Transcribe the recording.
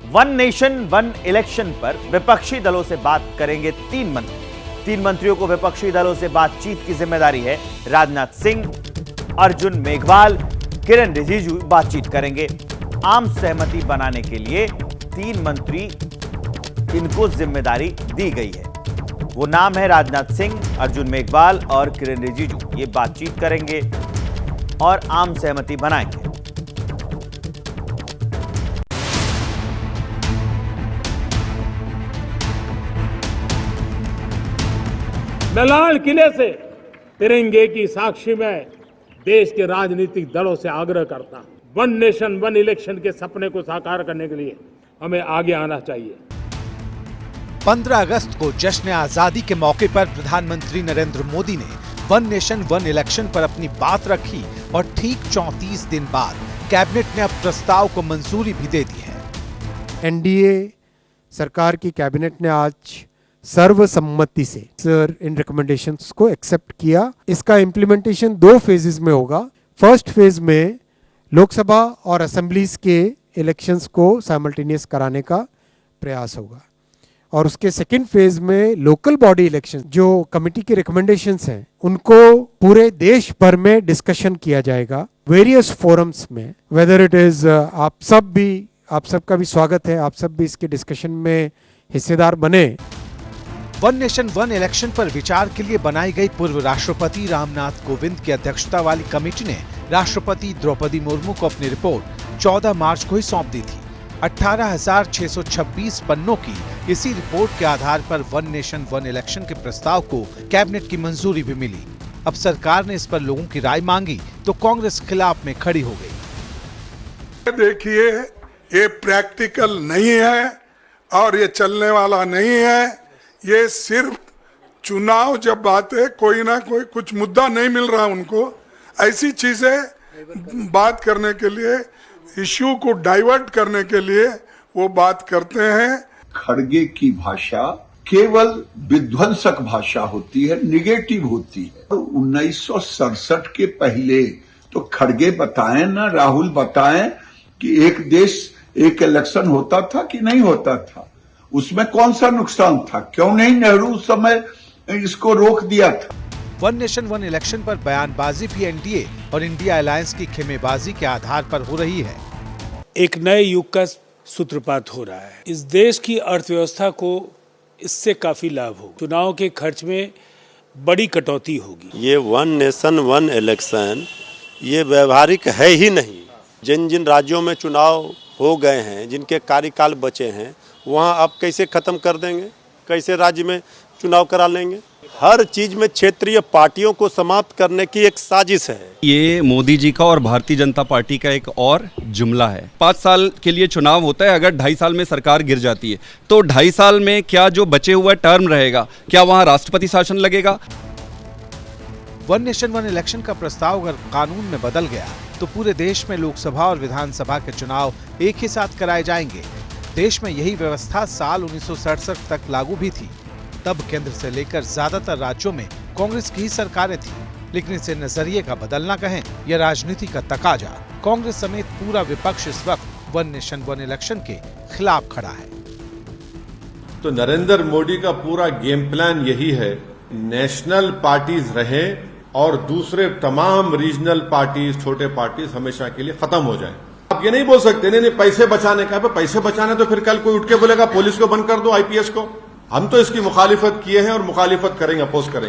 One nation one election पर विपक्षी दलों से बात करेंगे 3 मंत्री। 3 मंत्रियों को विपक्षी दलों से बातचीत की जिम्मेदारी है। राजनाथ सिंह, अर्जुन मेघवाल, किरण रिजिजू बातचीत करेंगे। आम सहमति बनाने के लिए 3 मंत्री इनको जिम्मेदारी दी गई है। वो नाम है राजनाथ सिंह, अर्जुन मेघवाल और किरण रिजिजू। ये बातचीत करेंगे और आम सहमति बनाएंगे। मैं लाल किले से तिरंगे की साक्षी में देश के राजनीतिक दलों से आग्रह करता हूं, वन नेशन वन इलेक्शन के सपने को साकार करने के लिए हमें आगे आना चाहिए। 15 अगस्त को जश्न आजादी के मौके पर प्रधानमंत्री नरेंद्र मोदी ने वन नेशन वन इलेक्शन पर अपनी बात रखी और ठीक 34 दिन बाद कैबिनेट ने अब प्रस्ताव को मंजूरी भी दे दी है। एनडीए सरकार की कैबिनेट ने आज सर्वसम्मति से इन रिकमेंडेशंस को एक्सेप्ट किया। इसका इम्प्लीमेंटेशन 2 फेजेस में होगा। फर्स्ट फेज में लोकसभा और असेंबलीज के इलेक्शंस को साइमल्टेनियस कराने का प्रयास होगा और उसके सेकेंड फेज में लोकल बॉडी इलेक्शन जो कमेटी की रिकमेंडेशंस हैं उनको पूरे देश भर में डिस्कशन किया जाएगा वेरियस फोरम्स में। वेदर इट इज आप सबका भी स्वागत है, आप सब भी इसके डिस्कशन में हिस्सेदार बने। वन नेशन वन इलेक्शन पर विचार के लिए बनाई गई पूर्व राष्ट्रपति रामनाथ कोविंद की अध्यक्षता वाली कमेटी ने राष्ट्रपति द्रौपदी मुर्मू को अपनी रिपोर्ट 14 मार्च को ही सौंप दी थी। 18,626 पन्नों की इसी रिपोर्ट के आधार पर वन नेशन वन इलेक्शन के प्रस्ताव को कैबिनेट की मंजूरी भी मिली। अब सरकार ने इस पर लोगों की राय मांगी तो कांग्रेस खिलाफ में खड़ी हो गई। देखिए, ये प्रैक्टिकल नहीं है और ये चलने वाला नहीं है। ये सिर्फ चुनाव जब बात है, कोई ना कोई कुछ मुद्दा नहीं मिल रहा उनको, ऐसी चीजें बात करने के लिए, इश्यू को डाइवर्ट करने के लिए वो बात करते हैं। खड़गे की भाषा केवल विध्वंसक भाषा होती है, निगेटिव होती है। 1967 के पहले तो खड़गे बताएं ना, राहुल बताएं कि एक देश एक इलेक्शन होता था कि नहीं होता था, उसमें कौन सा नुकसान था, क्यों नहीं नेहरू उस समय इसको रोक दिया था। वन नेशन वन इलेक्शन पर बयानबाजी भी एनडीए और इंडिया अलायंस की खेमेबाजी के आधार पर हो रही है। एक नए युग का सूत्रपात हो रहा है। इस देश की अर्थव्यवस्था को इससे काफी लाभ होगा। चुनाव के खर्च में बड़ी कटौती होगी। ये वन नेशन वन इलेक्शन ये व्यवहारिक है ही नहीं। जिन जिन राज्यों में चुनाव हो गए हैं, जिनके कार्यकाल बचे हैं, वहाँ आप कैसे खत्म कर देंगे, कैसे राज्य में चुनाव करा लेंगे। हर चीज में क्षेत्रीय पार्टियों को समाप्त करने की एक साजिश है। ये मोदी जी का और भारतीय जनता पार्टी का एक और जुमला है। 5 साल के लिए चुनाव होता है, अगर 2.5 साल में सरकार गिर जाती है तो 2.5 साल में क्या जो बचे हुआ टर्म रहेगा, क्या वहाँ राष्ट्रपति शासन लगेगा? वन नेशन वन इलेक्शन का प्रस्ताव अगर कानून में बदल गया तो पूरे देश में लोकसभा और विधानसभा के चुनाव एक ही साथ कराए जाएंगे। देश में यही व्यवस्था साल 1967 तक लागू भी थी। तब केंद्र से लेकर ज्यादातर राज्यों में कांग्रेस की ही सरकारें थी, लेकिन इसे नजरिए का बदलना कहें या राजनीति का तकाजा, कांग्रेस समेत पूरा विपक्ष इस वक्त वन नेशन वन इलेक्शन के खिलाफ खड़ा है। तो नरेंद्र मोदी का पूरा गेम प्लान यही है, नेशनल पार्टीज रहे और दूसरे तमाम रीजनल पार्टीज, छोटे पार्टीज हमेशा के लिए खत्म हो जाएं। आप ये नहीं बोल सकते नहीं पैसे बचाने का, पैसे बचाने तो फिर कल कोई उठ के बोलेगा पुलिस को बंद कर दो, आईपीएस को। हम तो इसकी मुखालिफत किए हैं और मुखालिफत करेंगे, अपोज करेंगे।